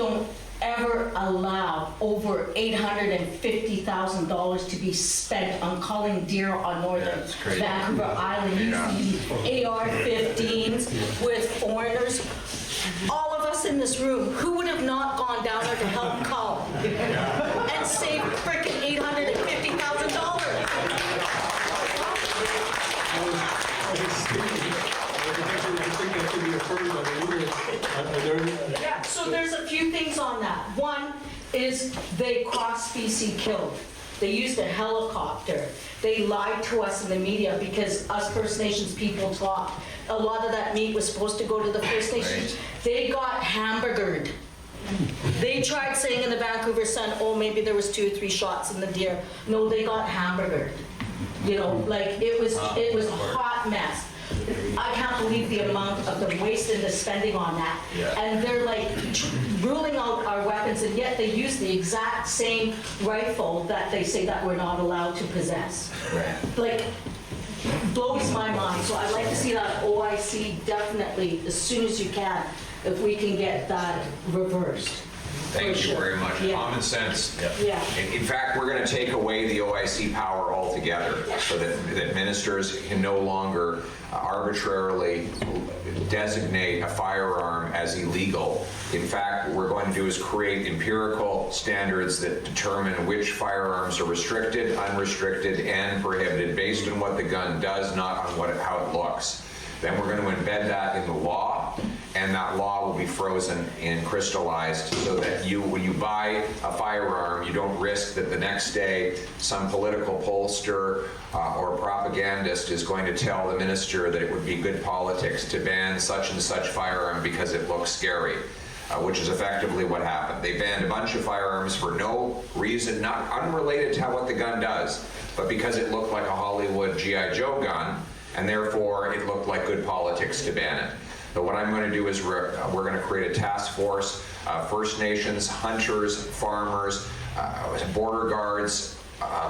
don't ever allow over $850,000 to be spent on culling deer on northern Vancouver Island using AR-15s with foreigners. All of us in this room, who would have not gone down there to help cull and save frickin' $850,000? Yeah, so there's a few things on that. One is they cross-species killed. They used a helicopter. They lied to us in the media because us First Nations people talk. A lot of that meat was supposed to go to the First Nations. They got hamburgered. They tried saying in the Vancouver Sun, oh, maybe there was 2 or 3 shots in the deer. No, they got hamburgered. You know, like it was a hot mess. I can't believe the amount of the waste and the spending on that. And they're like ruling out our weapons, and yet they use the exact same rifle that they say that we're not allowed to possess. Like, blows my mind. So I'd like to see that OIC definitely as soon as you can, if we can get that reversed. Thank you very much. Common sense. Yeah. In fact, we're going to take away the OIC power altogether so that ministers can no longer arbitrarily designate a firearm as illegal. In fact, what we're going to do is create empirical standards that determine which firearms are restricted, unrestricted, and prohibited based on what the gun does, not on how it looks. Then we're going to embed that in the law, and that law will be frozen and crystallized so that when you buy a firearm, you don't risk that the next day some political pollster or propagandist is going to tell the minister that it would be good politics to ban such and such firearm because it looks scary. Which is effectively what happened. They banned a bunch of firearms for no reason, not unrelated to what the gun does, but because it looked like a Hollywood G.I. Joe gun, and therefore it looked like good politics to ban it. But what I'm going to do is we're going to create a task force, First Nations, hunters, farmers, border guards,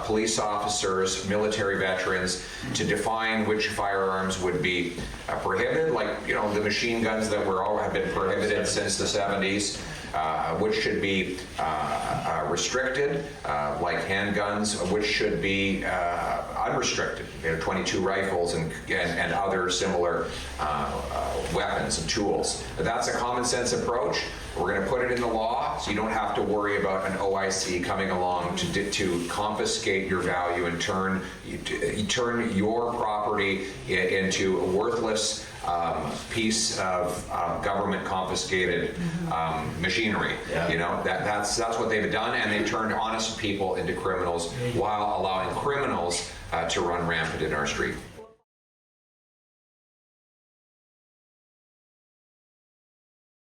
police officers, military veterans, to define which firearms would be prohibited, like the machine guns that have been prohibited since the 70s, which should be restricted, like handguns, which should be unrestricted, 22 rifles and other similar weapons and tools. But that's a common sense approach. We're going to put it in the law, so you don't have to worry about an OIC coming along to confiscate your value and turn your property into a worthless piece of government confiscated machinery. That's what they've done, and they turned honest people into criminals while allowing criminals to run rampant in our street.